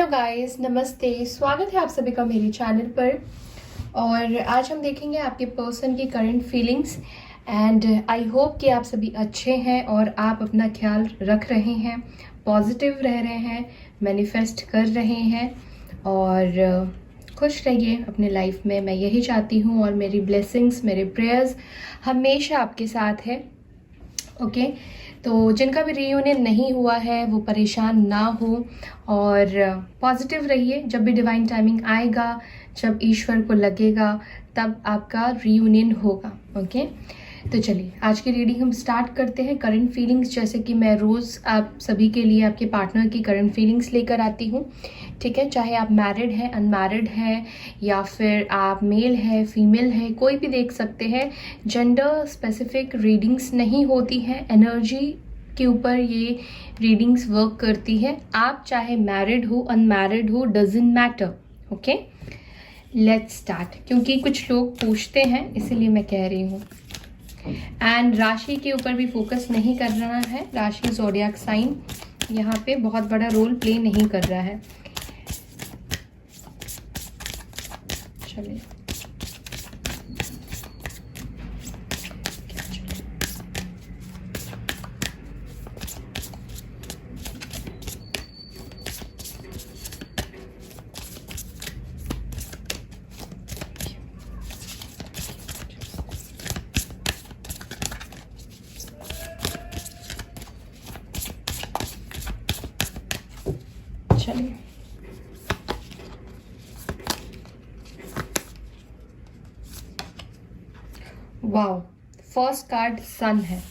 Guys, नमस्ते। स्वागत है आप सभी का मेरे चैनल पर। और आज हम देखेंगे आपके पर्सन की current feelings and I hope कि आप सभी अच्छे हैं और आप अपना ख्याल रख रहे हैं, पॉजिटिव रह रहे हैं, मैनिफेस्ट कर रहे हैं और खुश रहिए अपने लाइफ में। मैं यही चाहती हूँ और मेरी ब्लेसिंग्स, मेरे प्रेयर्स हमेशा आपके साथ है। ओके तो जिनका भी रीयूनियन नहीं हुआ है वो परेशान ना हो और पॉजिटिव रहिए। जब भी डिवाइन टाइमिंग आएगा, जब ईश्वर को लगेगा, तब आपका रीयूनियन होगा। ओके तो चलिए आज की रीडिंग हम स्टार्ट करते हैं। करंट फीलिंग्स, जैसे कि मैं रोज़ आप सभी के लिए आपके पार्टनर की करंट फीलिंग्स लेकर आती हूँ। ठीक है, चाहे आप मैरिड हैं, अनमैरिड हैं या फिर आप मेल है, फीमेल है, कोई भी देख सकते हैं। जेंडर स्पेसिफिक रीडिंग्स नहीं होती हैं, एनर्जी के ऊपर ये रीडिंग्स वर्क करती है। आप चाहे मैरिड हो, अनमैरिड हो, doesn't matter. Okay let's start, क्योंकि कुछ लोग पूछते हैं इसीलिए मैं कह रही हूँ। एंड राशि के ऊपर भी फोकस नहीं कर रहा है। राशि ज़ोडिएक साइन यहाँ पे बहुत बड़ा रोल प्ले नहीं कर रहा है। चलिए चलिए वाओ, फर्स्ट कार्ड सन है।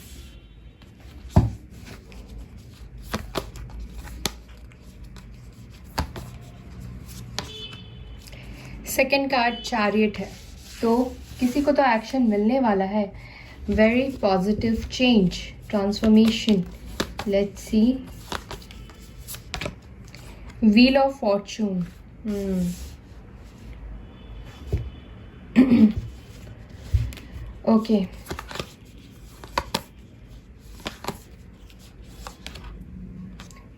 सेकंड कार्ड चैरियट है। तो किसी को तो एक्शन मिलने वाला है। Very positive change, transformation. Let's see, wheel of Fortune. Okay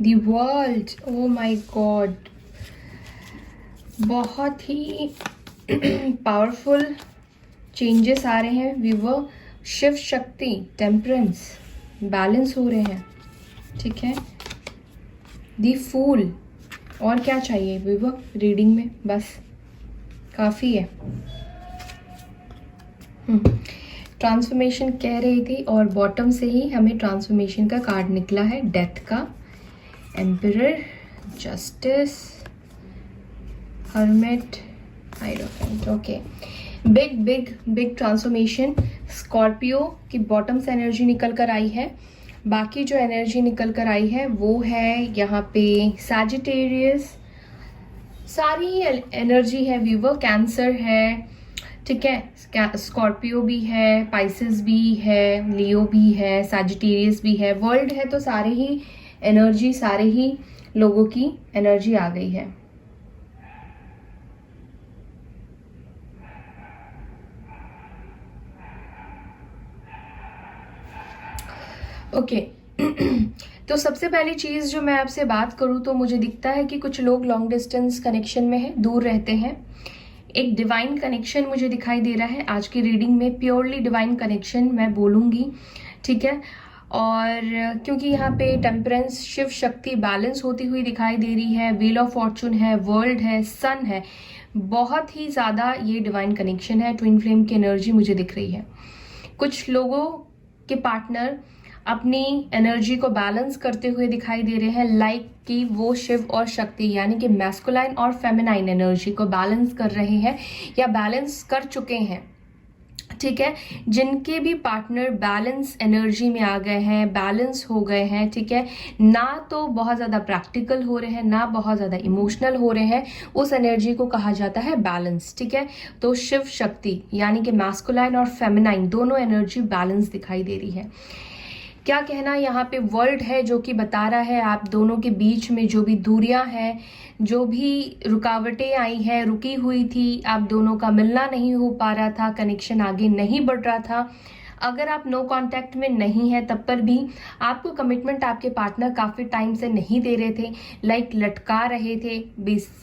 the world, oh my God, बहुत ही पावरफुल चेंजेस आ रहे हैं। विवर, शिव शक्ति, टेम्परेंस, बैलेंस हो रहे हैं। ठीक है, दी फूल। और क्या चाहिए विवर रीडिंग में? बस काफ़ी है। ट्रांसफॉर्मेशन कह रही थी और बॉटम से ही हमें ट्रांसफॉर्मेशन का कार्ड निकला है, डेथ का, emperor, justice, hermit, hierophant. Okay, big big big transformation. Scorpio की बॉटम से एनर्जी निकल कर आई है। बाकी जो एनर्जी निकल कर आई है वो है यहाँ पे सैजिटेरियस, सारी एनर्जी है। वीवर, कैंसर है। ठीक है, स्कॉर्पियो भी है, पाइसेस भी है, लियो भी है, सैजिटेरियस भी है, वर्ल्ड है। तो सारे ही एनर्जी, सारे ही लोगों की एनर्जी आ गई है। ओके तो सबसे पहली चीज़ जो मैं आपसे बात करूँ तो मुझे दिखता है कि कुछ लोग लॉन्ग डिस्टेंस कनेक्शन में है, दूर रहते हैं। एक डिवाइन कनेक्शन मुझे दिखाई दे रहा है आज की रीडिंग में, प्योरली डिवाइन कनेक्शन मैं बोलूँगी। ठीक है, और क्योंकि यहाँ पे टेम्परेंस, शिव शक्ति, बैलेंस होती हुई दिखाई दे रही है, व्हील ऑफ फॉर्चून है, वर्ल्ड है, सन है, बहुत ही ज़्यादा ये डिवाइन कनेक्शन है। ट्विन फ्लेम की एनर्जी मुझे दिख रही है। कुछ लोगों के पार्टनर अपनी एनर्जी को बैलेंस करते हुए दिखाई दे रहे हैं, लाइक कि वो शिव और शक्ति यानी कि मैस्कुलाइन और फेमिनाइन एनर्जी को बैलेंस कर रहे हैं या बैलेंस कर चुके हैं। ठीक है, जिनके भी पार्टनर बैलेंस एनर्जी में आ गए हैं, बैलेंस हो गए हैं। ठीक है, ना तो बहुत ज़्यादा प्रैक्टिकल हो रहे हैं, ना बहुत ज़्यादा इमोशनल हो रहे हैं, उस एनर्जी को कहा जाता है बैलेंस। ठीक है, तो शिव शक्ति यानी कि मैस्कुलाइन और फेमिनाइन दोनों एनर्जी बैलेंस दिखाई दे रही है। क्या कहना, यहाँ पे वर्ल्ड है जो कि बता रहा है आप दोनों के बीच में जो भी दूरियां हैं, जो भी रुकावटें आई हैं, रुकी हुई थी, आप दोनों का मिलना नहीं हो पा रहा था, कनेक्शन आगे नहीं बढ़ रहा था, अगर आप नो कांटेक्ट में नहीं है तब पर भी आपको कमिटमेंट आपके पार्टनर काफ़ी टाइम से नहीं दे रहे थे, लाइक लटका रहे थे।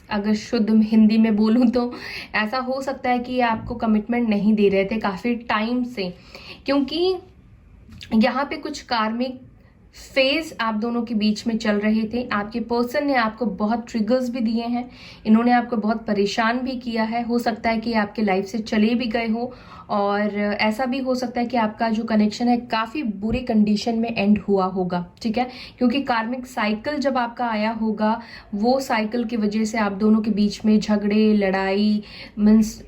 अगर शुद्ध हिंदी में बोलूँ तो ऐसा हो सकता है कि आपको कमिटमेंट नहीं दे रहे थे काफ़ी टाइम से, क्योंकि यहाँ पे कुछ कार्मिक फेज आप दोनों के बीच में चल रहे थे। आपके पर्सन ने आपको बहुत ट्रिगर्स भी दिए हैं, इन्होंने आपको बहुत परेशान भी किया है। हो सकता है कि आपके लाइफ से चले भी गए हो, और ऐसा भी हो सकता है कि आपका जो कनेक्शन है काफ़ी बुरी कंडीशन में एंड हुआ होगा, ठीक है। क्योंकि कार्मिक साइकिल जब आपका आया होगा, वो साइकिल की वजह से आप दोनों के बीच में झगड़े, लड़ाई, मीन्स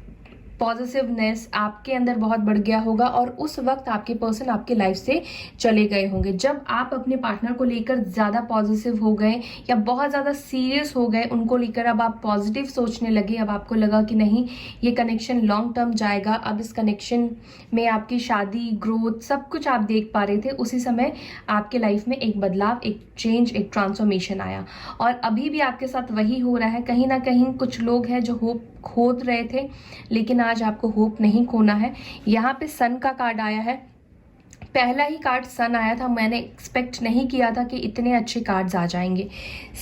पॉजिटिवनेस आपके अंदर बहुत बढ़ गया होगा, और उस वक्त आपके पर्सन आपके लाइफ से चले गए होंगे। जब आप अपने पार्टनर को लेकर ज़्यादा पॉजिटिव हो गए या बहुत ज़्यादा सीरियस हो गए उनको लेकर, अब आप पॉजिटिव सोचने लगे, अब आपको लगा कि नहीं ये कनेक्शन लॉन्ग टर्म जाएगा, अब इस कनेक्शन में आपकी शादी, ग्रोथ, सब कुछ आप देख पा रहे थे, उसी समय आपके लाइफ में एक बदलाव, एक चेंज, एक ट्रांसफॉर्मेशन आया। और अभी भी आपके साथ वही हो रहा है। कहीं ना कहीं कुछ लोग हैं जो होप खोद रहे थे, लेकिन आज आपको होप नहीं खोना है। यहाँ पे सन का कार्ड आया है, पहला ही कार्ड सन आया था, मैंने एक्सपेक्ट नहीं किया था कि इतने अच्छे कार्ड्स आ जाएंगे।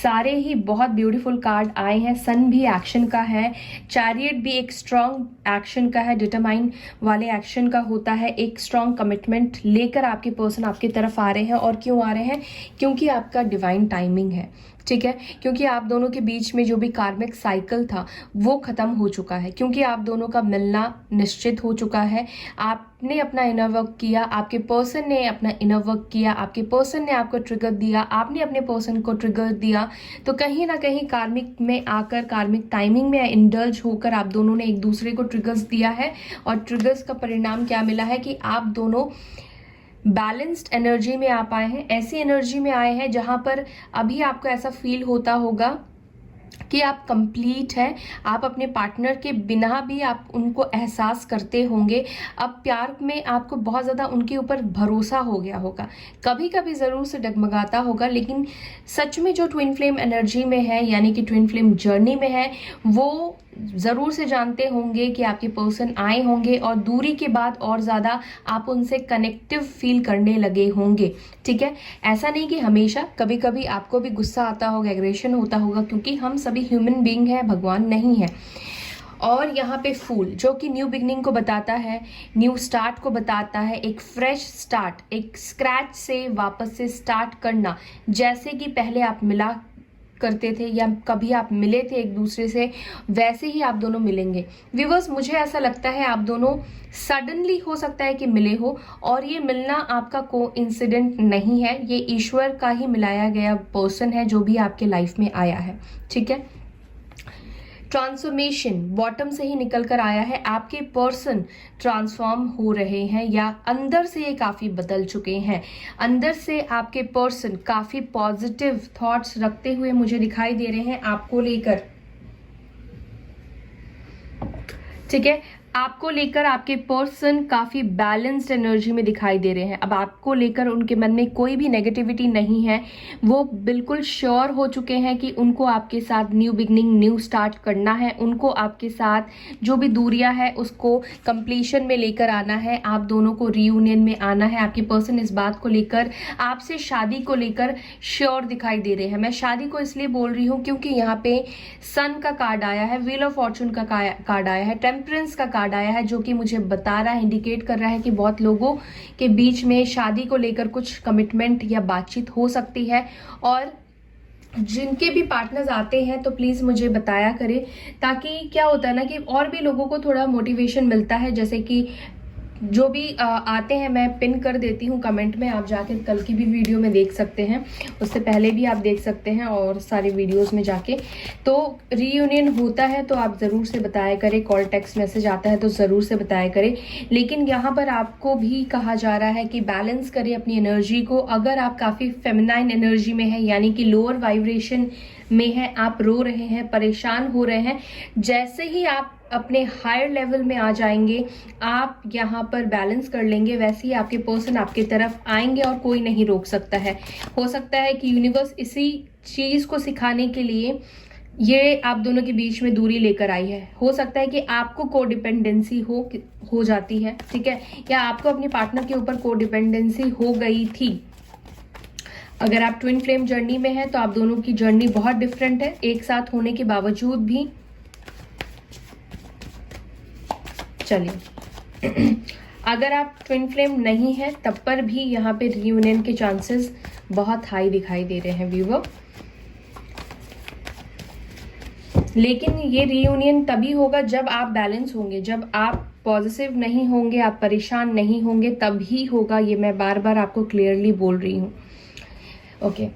सारे ही बहुत ब्यूटीफुल कार्ड आए हैं। सन भी एक्शन का है, चैरियट भी एक स्ट्रॉन्ग एक्शन का है, डिटरमाइन वाले एक्शन का होता है। एक स्ट्रॉन्ग कमिटमेंट लेकर आपके पर्सन आपकी तरफ आ रहे हैं। और क्यों आ रहे हैं? क्योंकि आपका डिवाइन टाइमिंग है, ठीक है। क्योंकि आप दोनों के बीच में जो भी कार्मिक साइकिल था वो खत्म हो चुका है, क्योंकि आप दोनों का मिलना निश्चित हो चुका है। आपने अपना इनर वर्क किया, आपके पर्सन ने अपना इनर वर्क किया, आपके पर्सन ने आपको ट्रिगर दिया, आपने अपने पर्सन को ट्रिगर दिया। तो कहीं ना कहीं कार्मिक में आकर, कार्मिक टाइमिंग में इंडल्ज होकर आप दोनों ने एक दूसरे को ट्रिगर्स दिया है। और ट्रिगर्स का परिणाम क्या मिला है कि आप दोनों बैलेंस्ड एनर्जी में आ पाए हैं, ऐसी एनर्जी में आए हैं जहां पर अभी आपको ऐसा फील होता होगा कि आप कंप्लीट हैं। आप अपने पार्टनर के बिना भी आप उनको एहसास करते होंगे। अब प्यार में आपको बहुत ज़्यादा उनके ऊपर भरोसा हो गया होगा, कभी कभी ज़रूर से डगमगाता होगा, लेकिन सच में जो ट्विन फ्लेम एनर्जी में है, यानी कि ट्विन फ्लेम जर्नी में है, वो ज़रूर से जानते होंगे कि आपके पर्सन आए होंगे और दूरी के बाद और ज़्यादा आप उनसे कनेक्टिव फील करने लगे होंगे, ठीक है। ऐसा नहीं कि हमेशा, कभी कभी आपको भी गुस्सा आता होगा, एग्रेशन होता होगा, क्योंकि हम सभी ह्यूमन बीइंग हैं, भगवान नहीं है। और यहाँ पे फूल जो कि न्यू बिगनिंग को बताता है, न्यू स्टार्ट को बताता है, एक फ्रेश स्टार्ट, एक स्क्रैच से वापस से स्टार्ट करना, जैसे कि पहले आप मिला करते थे या कभी आप मिले थे एक दूसरे से, वैसे ही आप दोनों मिलेंगे। व्यूअर्स, मुझे ऐसा लगता है आप दोनों सडनली हो सकता है कि मिले हो, और ये मिलना आपका कोइंसिडेंट नहीं है, ये ईश्वर का ही मिलाया गया पर्सन है जो भी आपके लाइफ में आया है, ठीक है। ट्रांसफॉर्मेशन बॉटम से ही निकल कर आया है। आपके पर्सन ट्रांसफॉर्म हो रहे हैं या अंदर से ये काफ़ी बदल चुके हैं। अंदर से आपके पर्सन काफ़ी पॉजिटिव थॉट्स रखते हुए मुझे दिखाई दे रहे हैं आपको लेकर, ठीक है। आपको लेकर आपके पर्सन काफ़ी बैलेंस्ड एनर्जी में दिखाई दे रहे हैं। अब आपको लेकर उनके मन में कोई भी नेगेटिविटी नहीं है, वो बिल्कुल श्योर हो चुके हैं कि उनको आपके साथ न्यू बिगनिंग, न्यू स्टार्ट करना है। उनको आपके साथ जो भी दूरियां है उसको कंप्लीशन में लेकर आना है, आप दोनों को रीयूनियन में आना है। आपके पर्सन इस बात को लेकर, आपसे शादी को लेकर श्योर दिखाई दे रहे हैं। मैं शादी को इसलिए बोल रही हूँ क्योंकि यहाँ पे सन का कार्ड आया है, व्हील ऑफ फॉर्चून का कार्ड आया है, टेम्परेंस का कार्ड आया है, जो कि मुझे बता रहा है, इंडिकेट कर रहा है कि बहुत लोगों के बीच में शादी को लेकर कुछ कमिटमेंट या बातचीत हो सकती है। और जिनके भी पार्टनर्स आते हैं तो प्लीज़ मुझे बताया करें, ताकि क्या होता है ना कि और भी लोगों को थोड़ा मोटिवेशन मिलता है। जैसे कि जो भी आते हैं मैं पिन कर देती हूँ कमेंट में, आप जाके कल की भी वीडियो में देख सकते हैं, उससे पहले भी आप देख सकते हैं और सारी वीडियोस में जाके। तो रीयूनियन होता है तो आप ज़रूर से बताया करें, कॉल टेक्स्ट मैसेज आता है तो ज़रूर से बताया करें। लेकिन यहाँ पर आपको भी कहा जा रहा है कि बैलेंस करें अपनी एनर्जी को। अगर आप काफ़ी फेमिनाइन एनर्जी में है, यानी कि लोअर वाइब्रेशन में है, आप रो रहे हैं, परेशान हो रहे हैं, जैसे ही आप अपने हायर लेवल में आ जाएंगे, आप यहाँ पर बैलेंस कर लेंगे, वैसे ही आपके पर्सन आपके तरफ आएंगे और कोई नहीं रोक सकता है। हो सकता है कि यूनिवर्स इसी चीज़ को सिखाने के लिए ये आप दोनों के बीच में दूरी लेकर आई है। हो सकता है कि आपको कोडिपेंडेंसी हो जाती है, ठीक है, या आपको अपनी पार्टनर के ऊपर कोडिपेंडेंसी हो गई थी। अगर आप ट्विन फ्लेम जर्नी में हैं तो आप दोनों की जर्नी बहुत डिफरेंट है, एक साथ होने के बावजूद भी। चलिए अगर आप ट्विन फ्लेम नहीं है तब पर भी यहाँ पे रियूनियन के चांसेस बहुत हाई दिखाई दे रहे हैं व्यूअर। लेकिन ये रियूनियन तभी होगा जब आप बैलेंस होंगे, जब आप पॉजिटिव नहीं होंगे, आप परेशान नहीं होंगे, तभी होगा। ये मैं बार बार आपको क्लियरली बोल रही हूँ। ओके,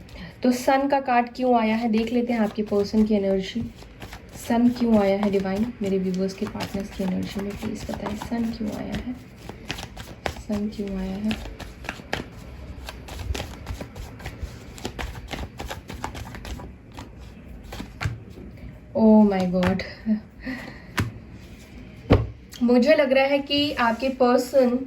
तो सन का कार्ड क्यों आया है देख लेते हैं आपके पर्सन की एनर्जी। सन क्यों आया है डिवाइन, मेरे व्यूवर्स के पार्टनर्स की एनर्जी में प्लीज बताएं, सन क्यों आया है, सन क्यों आया है। ओह माय गॉड, मुझे लग रहा है कि आपके पर्सन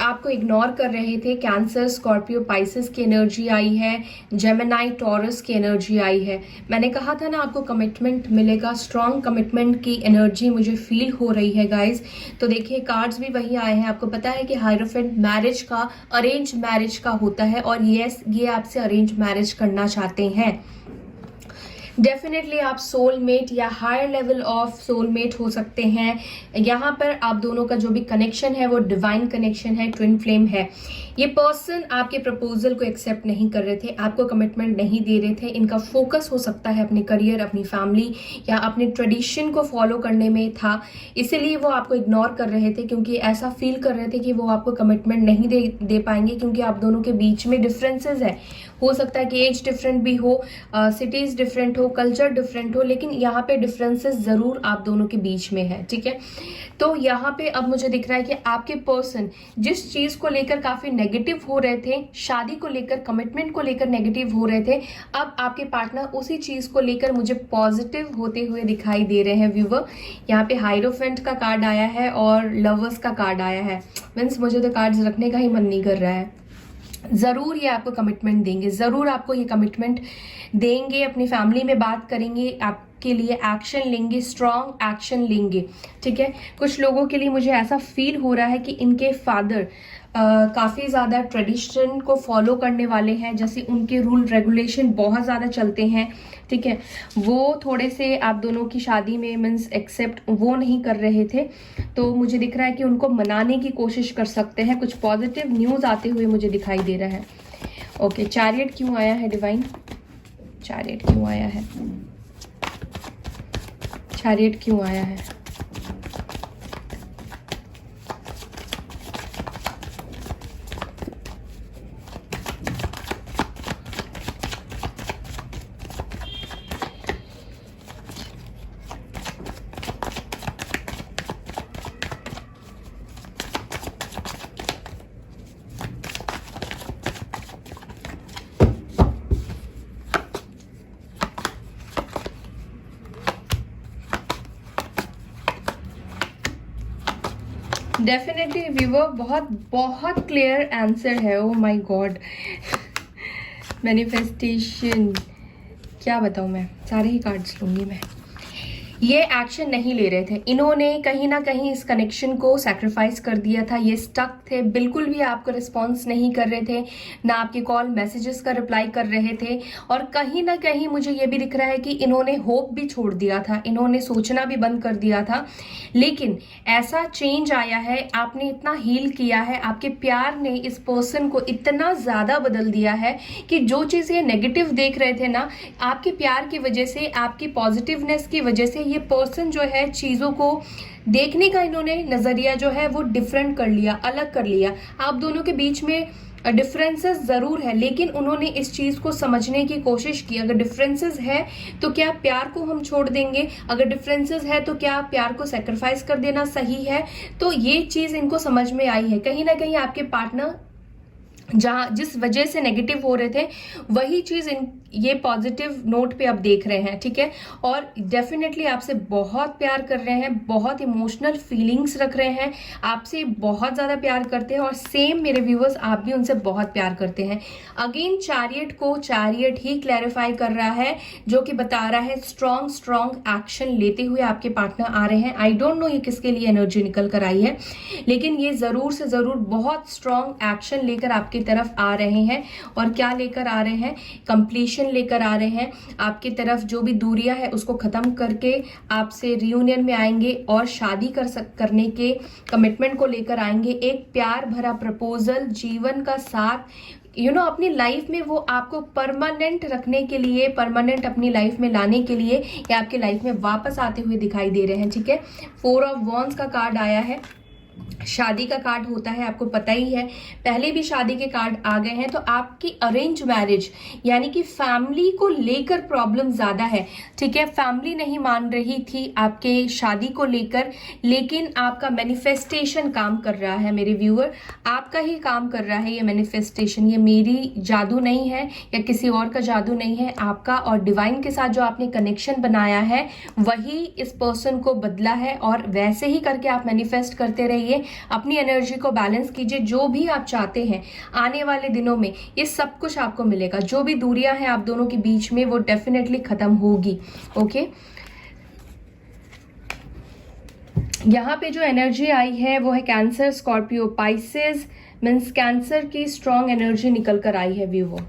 आपको इग्नोर कर रहे थे। कैंसर, स्कॉर्पियो, पाइसेस की एनर्जी आई है, जेमिनाई, टॉरस की एनर्जी आई है। मैंने कहा था ना आपको कमिटमेंट मिलेगा, स्ट्रॉन्ग कमिटमेंट की एनर्जी मुझे फील हो रही है गाइज। तो देखिए कार्ड्स भी वही आए हैं। आपको पता है कि हायरोफेंट मैरिज का, अरेंज मैरिज का होता है, और ये आपसे अरेंज मैरिज करना चाहते हैं। डेफिनेटली आप सोलमेट या हायर लेवल ऑफ सोलमेट हो सकते हैं। यहाँ पर आप दोनों का जो भी कनेक्शन है वो डिवाइन कनेक्शन है, ट्विन फ्लेम है। ये पर्सन आपके प्रपोजल को एक्सेप्ट नहीं कर रहे थे, आपको कमिटमेंट नहीं दे रहे थे। इनका फोकस हो सकता है अपने करियर, अपनी फैमिली या अपने ट्रेडिशन को फॉलो करने में था, इसीलिए वो आपको इग्नोर कर रहे थे, क्योंकि ऐसा फील कर रहे थे कि वो आपको कमिटमेंट नहीं दे पाएंगे, क्योंकि आप दोनों के बीच में डिफरेंसेस है। हो सकता है कि एज डिफरेंट भी हो, सिटीज डिफरेंट हो, कल्चर डिफरेंट हो, लेकिन यहाँ पे डिफरेंसेस जरूर आप दोनों के बीच में है, ठीक है। तो यहाँ पे अब मुझे दिख रहा है कि आपके पर्सन जिस चीज को लेकर काफी नेगेटिव हो रहे थे, शादी को लेकर, कमिटमेंट को लेकर नेगेटिव हो रहे थे, अब आपके पार्टनर उसी चीज को लेकर मुझे पॉजिटिव होते हुए दिखाई दे रहे हैं व्यूवर। यहाँ पे हाइरोफेंट का कार्ड आया है और लवर्स का कार्ड आया है। मीन्स मुझे तो कार्ड्स रखने का ही मन नहीं कर रहा है। जरूर ये आपको कमिटमेंट देंगे, जरूर आपको ये कमिटमेंट देंगे, अपनी फैमिली में बात करेंगे, आपके लिए एक्शन लेंगे, स्ट्रॉन्ग एक्शन लेंगे, ठीक है। कुछ लोगों के लिए मुझे ऐसा फील हो रहा है कि इनके फादर काफ़ी ज़्यादा ट्रेडिशन को फॉलो करने वाले हैं, जैसे उनके रूल रेगुलेशन बहुत ज़्यादा चलते हैं, ठीक है। वो थोड़े से आप दोनों की शादी में मीन्स एक्सेप्ट वो नहीं कर रहे थे, तो मुझे दिख रहा है कि उनको मनाने की कोशिश कर सकते हैं। कुछ पॉजिटिव न्यूज़ आते हुए मुझे दिखाई दे रहा है। ओके, चैरियट क्यों आया है डिवाइन, चैरियट क्यों आया है, चैरियट क्यों आया है। डेफिनेटली व्यूवर, बहुत बहुत क्लियर आंसर है। ओ माय गॉड, मैनिफेस्टेशन, क्या बताऊँ मैं, सारे ही कार्ड्स लूँगी मैं। ये एक्शन नहीं ले रहे थे, इन्होंने कहीं ना कहीं इस कनेक्शन को सैक्रिफाइस कर दिया था। ये स्टक थे, बिल्कुल भी आपको रिस्पॉन्स नहीं कर रहे थे, ना आपके कॉल मैसेजेस का रिप्लाई कर रहे थे, और कहीं ना कहीं मुझे ये भी दिख रहा है कि इन्होंने होप भी छोड़ दिया था, इन्होंने सोचना भी बंद कर दिया था। लेकिन ऐसा चेंज आया है, आपने इतना हील किया है, आपके प्यार ने इस पर्सन को इतना ज़्यादा बदल दिया है कि जो चीज़ें नेगेटिव देख रहे थे ना, आपके प्यार की वजह से, आपकी पॉजिटिवनेस की वजह से ये पर्सन जो है चीज़ों को देखने का, इन्होंने नज़रिया जो है वो डिफरेंट कर लिया, अलग कर लिया। आप दोनों के बीच में डिफरेंसेस ज़रूर है, लेकिन उन्होंने इस चीज़ को समझने की कोशिश की। अगर डिफरेंसेस है तो क्या प्यार को हम छोड़ देंगे, अगर डिफरेंसेस है तो क्या प्यार को सेक्रीफाइस कर देना सही है। तो ये चीज़ इनको समझ में आई है। कहीं ना कहीं आपके पार्टनर जिस वजह से नेगेटिव हो रहे थे, वही चीज़ ये पॉजिटिव नोट पे अब देख रहे हैं, ठीक है। और डेफिनेटली आपसे बहुत प्यार कर रहे हैं, बहुत इमोशनल फीलिंग्स रख रहे हैं, आपसे बहुत ज्यादा प्यार करते हैं, और सेम मेरे व्यूवर्स आप भी उनसे बहुत प्यार करते हैं। अगेन चैरियट ही क्लैरिफाई कर रहा है, जो कि बता रहा है स्ट्रॉन्ग एक्शन लेते हुए आपके पार्टनर आ रहे हैं। आई डोंट नो ये किसके लिए एनर्जी निकल कर आई है, लेकिन ये जरूर से जरूर बहुत स्ट्रॉन्ग एक्शन लेकर आपकी तरफ आ रहे हैं। और क्या लेकर आ रहे हैं? कंप्लीशन लेकर आ रहे हैं आपकी तरफ। जो भी दूरियां है उसको खत्म करके आपसे रियूनियन में आएंगे और शादी करने के कमिटमेंट को लेकर आएंगे। एक प्यार भरा प्रपोजल, जीवन का साथ, अपनी लाइफ में वो आपको परमानेंट रखने के लिए, परमानेंट अपनी लाइफ में लाने के लिए या आपकी लाइफ में वापस आते हुए दिखाई दे रहे हैं, ठीक है। 4 ऑफ वॉन्ड्स का कार्ड आया है। शादी का कार्ड होता है, आपको पता ही है, पहले भी शादी के कार्ड आ गए हैं। तो आपकी अरेंज मैरिज यानी कि फैमिली को लेकर प्रॉब्लम ज्यादा है, ठीक है। फैमिली नहीं मान रही थी आपके शादी को लेकर, लेकिन आपका मैनिफेस्टेशन काम कर रहा है मेरे व्यूअर, आपका ही काम कर रहा है ये मैनिफेस्टेशन। ये मेरी जादू नहीं है या किसी और का जादू नहीं है, आपका और डिवाइन के साथ जो आपने कनेक्शन बनाया है वही इस पर्सन को बदला है। और वैसे ही करके आप मैनिफेस्ट करते रहिए, अपनी एनर्जी को बैलेंस कीजिए। जो भी आप चाहते हैं आने वाले दिनों में ये सब कुछ आपको मिलेगा। जो भी दूरियां हैं आप दोनों के बीच में वो डेफिनेटली खत्म होगी, ओके। यहाँ पे जो एनर्जी आई है वो है cancer, Scorpio, Pisces, means cancer की स्ट्रॉन्ग एनर्जी निकल कर आई है व्यूअर।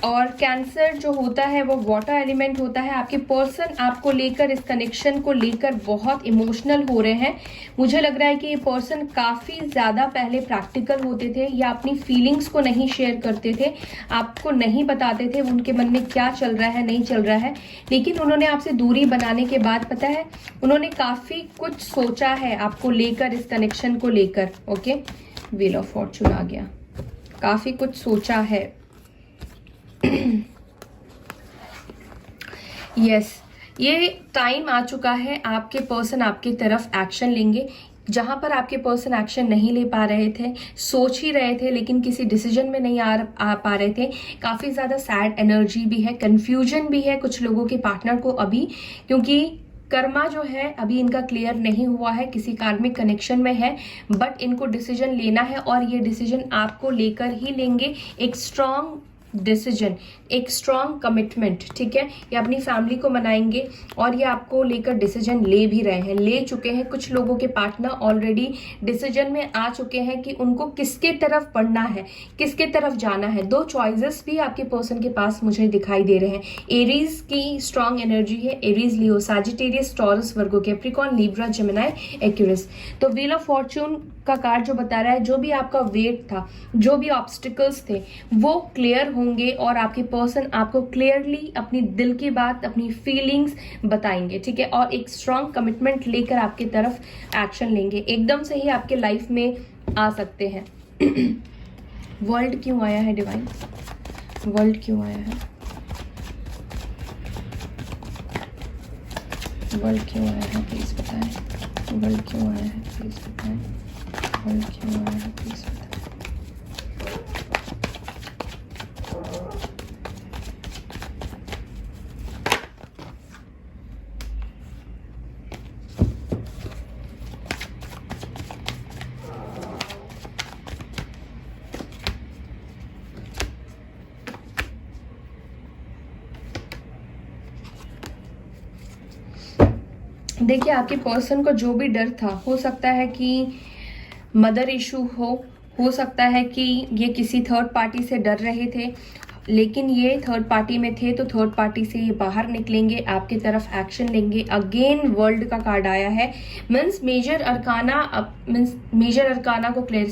और कैंसर जो होता है वो वाटर एलिमेंट होता है। आपके पर्सन आपको लेकर, इस कनेक्शन को लेकर बहुत इमोशनल हो रहे हैं। मुझे लग रहा है कि ये पर्सन काफ़ी ज़्यादा पहले प्रैक्टिकल होते थे या अपनी फीलिंग्स को नहीं शेयर करते थे, आपको नहीं बताते थे उनके मन में क्या चल रहा है, नहीं चल रहा है। लेकिन उन्होंने आपसे दूरी बनाने के बाद पता है उन्होंने काफ़ी कुछ सोचा है आपको लेकर, इस कनेक्शन को लेकर, ओके। व्हील ऑफ फॉर्चून आ गया, काफ़ी कुछ सोचा है। यस, ये टाइम आ चुका है, आपके पर्सन आपकी तरफ एक्शन लेंगे। जहां पर आपके पर्सन एक्शन नहीं ले पा रहे थे, सोच ही रहे थे लेकिन किसी डिसीजन में नहीं आ पा रहे थे, काफ़ी ज़्यादा सैड एनर्जी भी है, कंफ्यूजन भी है कुछ लोगों के पार्टनर को अभी, क्योंकि कर्मा जो है अभी इनका क्लियर नहीं हुआ है, किसी कार्मिक कनेक्शन में है, बट इनको डिसीजन लेना है और ये डिसीजन आपको लेकर ही लेंगे। एक स्ट्रॉन्ग डिसीजन, एक स्ट्रॉन्ग कमिटमेंट, ठीक है। ये अपनी फैमिली को मनाएंगे और ये आपको लेकर डिसीजन ले भी रहे हैं, ले चुके हैं। कुछ लोगों के पार्टनर ऑलरेडी डिसीजन में आ चुके हैं कि उनको किसके तरफ बढ़ना है, किसके तरफ जाना है। 2 चॉइसेस भी आपके पर्सन के पास मुझे दिखाई दे रहे हैं। एरीज की स्ट्रॉन्ग एनर्जी है, एरीज, लियो, सजिटेरियस, टॉरस, वर्गो, कैप्रिकॉर्न, लिब्रा, जेमिनी, एक्यूरियस। तो व्हील ऑफ फॉर्चून का कार्ड जो बता रहा है जो भी आपका वेट था, जो भी ऑब्स्टिकल्स थे वो क्लियर होंगे और आपके पर्सन आपको क्लियरली अपनी दिल की बात, अपनी फीलिंग्स बताएंगे, ठीक है। और एक स्ट्रॉन्ग कमिटमेंट लेकर आपकी तरफ एक्शन लेंगे, एकदम से ही आपके लाइफ में आ सकते हैं। वर्ल्ड क्यों आया है डिवाइन? वर्ल्ड क्यों आया है? वर्ल्ड क्यों आया है प्लीज बताएं। वर्ल्ड क्यों आया है प्लीज बताएं। वर्ल्ड क्यों आया है प्लीज बताएं। देखिए आपके पर्सन को जो भी डर था, हो सकता है कि मदर इशू हो सकता है कि ये किसी थर्ड पार्टी से डर रहे थे, लेकिन ये थर्ड पार्टी में थे तो थर्ड पार्टी से ये बाहर निकलेंगे, आपकी तरफ एक्शन लेंगे। अगेन वर्ल्ड का कार्ड आया है, मीन्स मेजर अरकाना को क्लियर,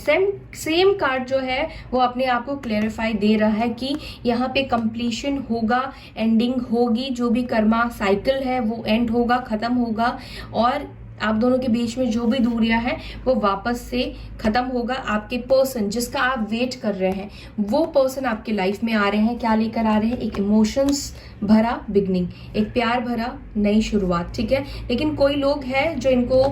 सेम कार्ड जो है वो अपने आप को क्लेरिफाई दे रहा है कि यहाँ पे कंप्लीशन होगा, एंडिंग होगी, जो भी कर्मा साइकिल है वो एंड होगा, खत्म होगा और आप दोनों के बीच में जो भी दूरियां हैं वो वापस से खत्म होगा। आपके पर्सन जिसका आप वेट कर रहे हैं वो पर्सन आपके लाइफ में आ रहे हैं। क्या लेकर आ रहे हैं? एक इमोशंस भरा बिगनिंग, एक प्यार भरा नई शुरुआत, ठीक है। लेकिन कोई लोग हैं जो इनको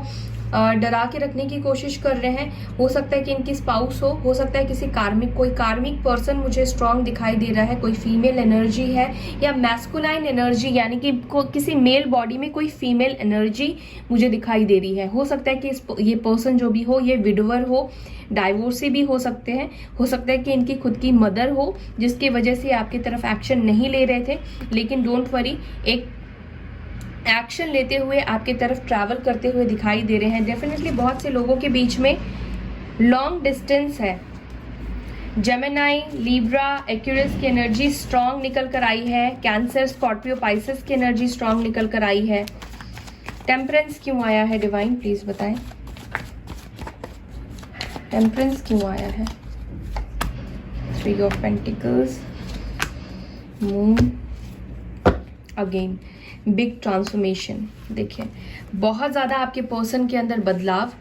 डरा के रखने की कोशिश कर रहे हैं। हो सकता है कि इनकी स्पाउस हो सकता है किसी कोई कार्मिक पर्सन मुझे स्ट्रांग दिखाई दे रहा है, कोई फीमेल एनर्जी है या मैस्कुलाइन एनर्जी, यानी कि किसी मेल बॉडी में कोई फीमेल एनर्जी मुझे दिखाई दे रही है। हो सकता है कि ये पर्सन जो भी हो ये विडोवर हो, डाइवोर्सी भी हो सकते हैं। हो सकता है कि इनकी खुद की मदर हो जिसकी वजह से आपकी तरफ एक्शन नहीं ले रहे थे, लेकिन डोंट वरी, एक एक्शन लेते हुए आपकी तरफ ट्रैवल करते हुए दिखाई दे रहे हैं। डेफिनेटली बहुत से लोगों के बीच में लॉन्ग डिस्टेंस है। जेमिनाई, लिब्रा, एक्यूरियस की एनर्जी स्ट्रांग निकल कर आई है। कैंसर, स्कॉर्पियो, पाइसेस की एनर्जी स्ट्रांग निकल कर आई है। टेम्परेंस क्यों आया है डिवाइन, प्लीज बताएं। टेम्परेंस क्यों आया है? 3 of pentacles, moon, again big transformation. देखिए बहुत ज़्यादा आपके पर्सन के अंदर बदलाव,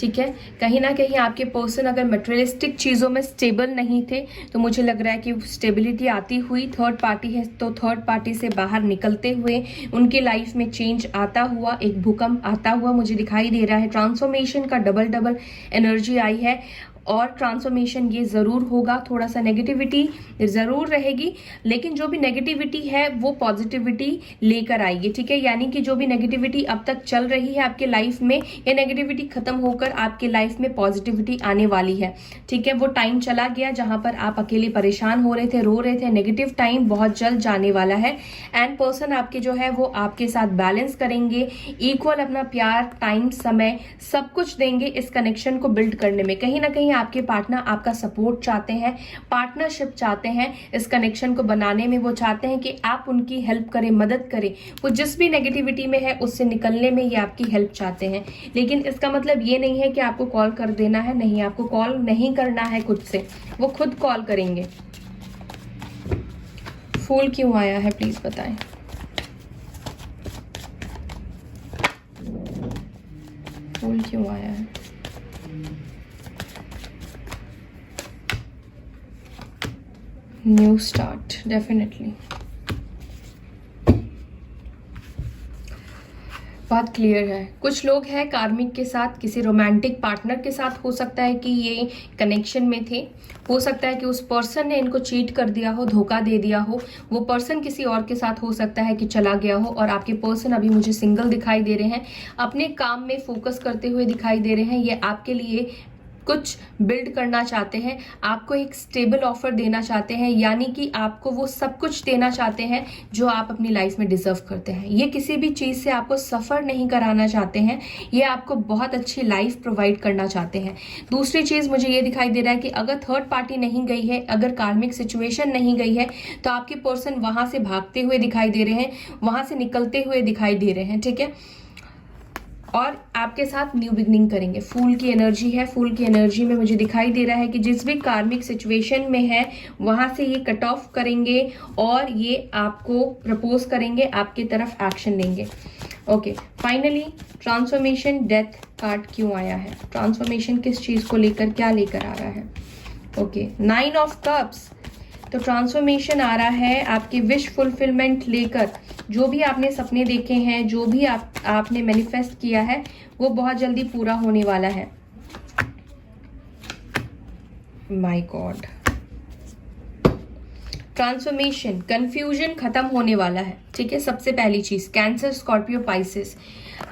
ठीक है। कहीं ना कहीं आपके पर्सन अगर मटेरियलिस्टिक चीज़ों में स्टेबल नहीं थे तो मुझे लग रहा है कि स्टेबिलिटी आती हुई, थर्ड पार्टी है तो थर्ड पार्टी से बाहर निकलते हुए उनके लाइफ में चेंज आता हुआ, एक भूकंप आता हुआ मुझे दिखाई दे रहा है। ट्रांसफॉर्मेशन का डबल एनर्जी आई है और ट्रांसफॉर्मेशन ये ज़रूर होगा। थोड़ा सा नेगेटिविटी ज़रूर रहेगी, लेकिन जो भी नेगेटिविटी है वो पॉजिटिविटी लेकर आएगी, ठीक है। यानी कि जो भी नेगेटिविटी अब तक चल रही है आपके लाइफ में, ये नेगेटिविटी खत्म होकर आपके लाइफ में पॉजिटिविटी आने वाली है, ठीक है। वो टाइम चला गया जहां पर आप अकेले परेशान हो रहे थे, रो रहे थे। नेगेटिव टाइम बहुत जल्द जाने वाला है एंड पर्सन आपके जो है वो आपके साथ बैलेंस करेंगे, इक्वल अपना प्यार, टाइम, समय सब कुछ देंगे इस कनेक्शन को बिल्ड करने में। कहीं ना कहीं आपके पार्टनर आपका सपोर्ट चाहते हैं, पार्टनरशिप चाहते हैं, इस कनेक्शन को बनाने में वो चाहते हैं कि आप उनकी हेल्प करें, मदद करें। वो जिस भी नेगेटिविटी में है उससे निकलने में ये आपकी हेल्प चाहते हैं। लेकिन इसका मतलब ये नहीं है कि आपको कॉल कर देना है, नहीं, आपको कॉल नहीं करना है खुद से, वो खुद कॉल करेंगे। फूल क्यों आया है प्लीज बताएं। फूल क्यों आया है? न्यू स्टार्ट, डेफिनेटली बात क्लियर है। कुछ लोग हैं कार्मिक के साथ, किसी रोमांटिक पार्टनर के साथ हो सकता है कि ये कनेक्शन में थे। हो सकता है कि उस पर्सन ने इनको चीट कर दिया हो, धोखा दे दिया हो। वो पर्सन किसी और के साथ हो सकता है कि चला गया हो और आपके पर्सन अभी मुझे सिंगल दिखाई दे रहे हैं, अपने काम में फोकस करते हुए दिखाई दे रहे हैं। ये आपके लिए कुछ बिल्ड करना चाहते हैं, आपको एक स्टेबल ऑफर देना चाहते हैं, यानी कि आपको वो सब कुछ देना चाहते हैं जो आप अपनी लाइफ में डिजर्व करते हैं। ये किसी भी चीज़ से आपको सफ़र नहीं कराना चाहते हैं, ये आपको बहुत अच्छी लाइफ प्रोवाइड करना चाहते हैं। दूसरी चीज़ मुझे ये दिखाई दे रहा है कि अगर थर्ड पार्टी नहीं गई है, अगर कार्मिक सिचुएशन नहीं गई है, तो आपके पर्सन वहाँ से भागते हुए दिखाई दे रहे हैं, वहाँ से निकलते हुए दिखाई दे रहे हैं, ठीक है। और आपके साथ न्यू बिगनिंग करेंगे। फूल की एनर्जी है, फूल की एनर्जी में मुझे दिखाई दे रहा है कि जिस भी कार्मिक सिचुएशन में है वहां से ये कट ऑफ करेंगे और ये आपको प्रपोज करेंगे, आपकी तरफ एक्शन लेंगे। Okay, finally transformation, death card क्यों आया है? ट्रांसफॉर्मेशन किस चीज को लेकर, क्या लेकर आ रहा है? ओके, 9 ऑफ कप्स, तो ट्रांसफॉर्मेशन आ रहा है आपकी विश फुलफिलमेंट लेकर। जो भी आपने सपने देखे हैं, जो भी आपने मैनिफेस्ट किया है, वो बहुत जल्दी पूरा होने वाला है। माय गॉड, ट्रांसफॉर्मेशन, कंफ्यूजन खत्म होने वाला है, ठीक है। सबसे पहली चीज, कैंसर, स्कॉर्पियो, पाइसेस,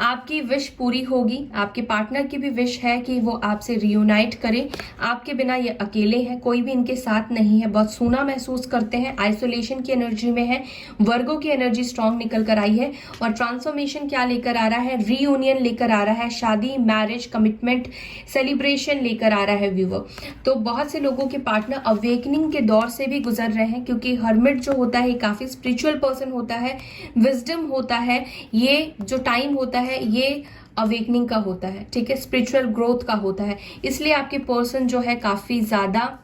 आपकी विश पूरी होगी। आपके पार्टनर की भी विश है कि वो आपसे रियूनाइट करे। आपके बिना ये अकेले हैं, कोई भी इनके साथ नहीं है, बहुत सूना महसूस करते हैं, आइसोलेशन की एनर्जी में है। वर्गो की एनर्जी स्ट्रांग निकल कर आई है और ट्रांसफॉर्मेशन क्या लेकर आ रहा है? रीयूनियन लेकर आ रहा है, शादी, मैरिज, कमिटमेंट, सेलिब्रेशन लेकर आ रहा है व्यूअर। तो बहुत से लोगों के पार्टनर अवेकनिंग के दौर से भी गुजर रहे हैं, क्योंकि हर्मिट जो होता है काफी स्पिरिचुअल पर्सन होता है, विजडम होता है। ये जो टाइम होता है ये अवेकनिंग का होता है, ठीक है, स्पिरिचुअल ग्रोथ का होता है। इसलिए आपके पर्सन जो है काफी ज्यादा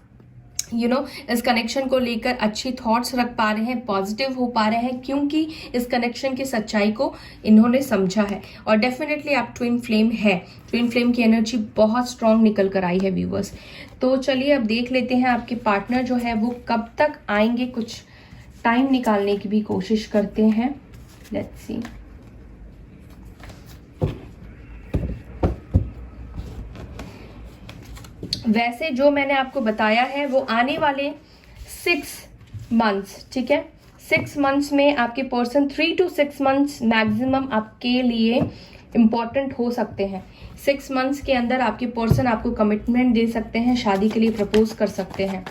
इस कनेक्शन को लेकर अच्छी थॉट्स रख पा रहे हैं, पॉजिटिव हो पा रहे हैं, क्योंकि इस कनेक्शन की सच्चाई को इन्होंने समझा है। और डेफिनेटली आप ट्विन फ्लेम है, ट्विन फ्लेम की एनर्जी बहुत स्ट्रांग निकल कर आई है व्यूवर्स। तो चलिए अब देख लेते हैं आपके पार्टनर जो है वो कब तक आएंगे, कुछ टाइम निकालने की भी कोशिश करते हैं। Let's see. वैसे जो मैंने आपको बताया है वो आने वाले 6 मंथ्स, ठीक है, 6 मंथ्स में आपके पर्सन 3 to 6 मंथ्स मैक्सिमम आपके लिए इम्पॉर्टेंट हो सकते हैं। 6 मंथ्स के अंदर आपके पर्सन आपको कमिटमेंट दे सकते हैं, शादी के लिए प्रपोज कर सकते हैं।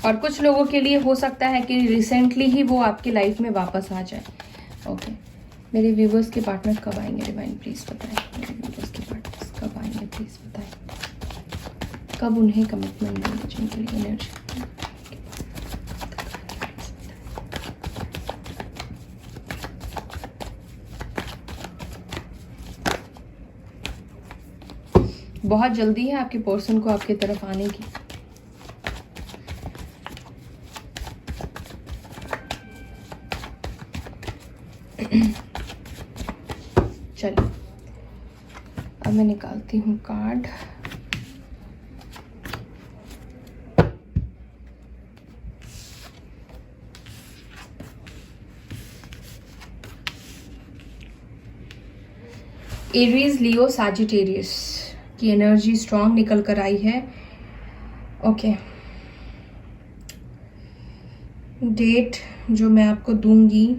और कुछ लोगों के लिए हो सकता है कि रिसेंटली ही वो आपकी लाइफ में वापस आ जाए। ओके, मेरे व्यूवर्स के पार्टनर कब आएंगे डिवाइन प्लीज बताएं। मेरे व्यूवर्स के पार्टनर्स कब आएंगे प्लीज बताएं, कब उन्हें कमिटमेंट देंगे जिनके लिए एनर्जी। बहुत जल्दी है आपके पर्सन को आपकी तरफ आने की। चलिए अब मैं निकालती हूँ कार्ड। एरीज, लियो, सैजिटेरियस की एनर्जी स्ट्रांग निकल कर आई है। ओके, डेट जो मैं आपको दूंगी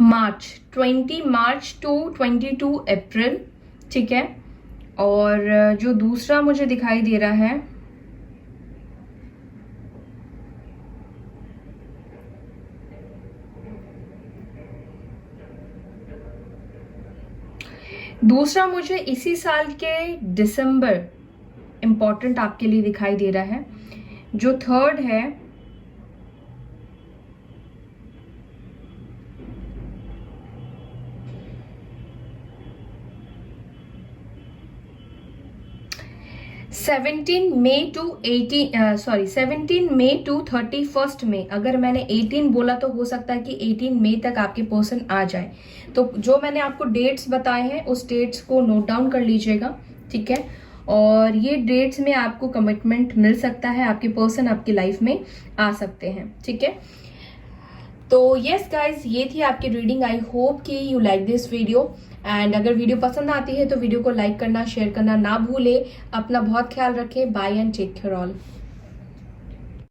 मार्च 20 मार्च टू 22 अप्रैल, ठीक है। और जो दूसरा मुझे दिखाई दे रहा है दूसरा मुझे इसी साल के दिसंबर इंपॉर्टेंट आपके लिए दिखाई दे रहा है। जो थर्ड है सेवनटीन मई टू 31 मई। अगर मैंने 18 बोला तो हो सकता है कि 18 मई तक आपके पर्सन आ जाए। तो जो मैंने आपको डेट्स बताए हैं उस डेट्स को नोट डाउन कर लीजिएगा, ठीक है। और ये डेट्स में आपको कमिटमेंट मिल सकता है, आपके पर्सन आपकी लाइफ में आ सकते हैं, ठीक है। तो यस गाइज, ये थी आपकी रीडिंग। आई होप कि you like this video and अगर वीडियो पसंद आती है तो वीडियो को लाइक करना, शेयर करना ना भूले। अपना बहुत ख्याल रखें। Bye and take care all.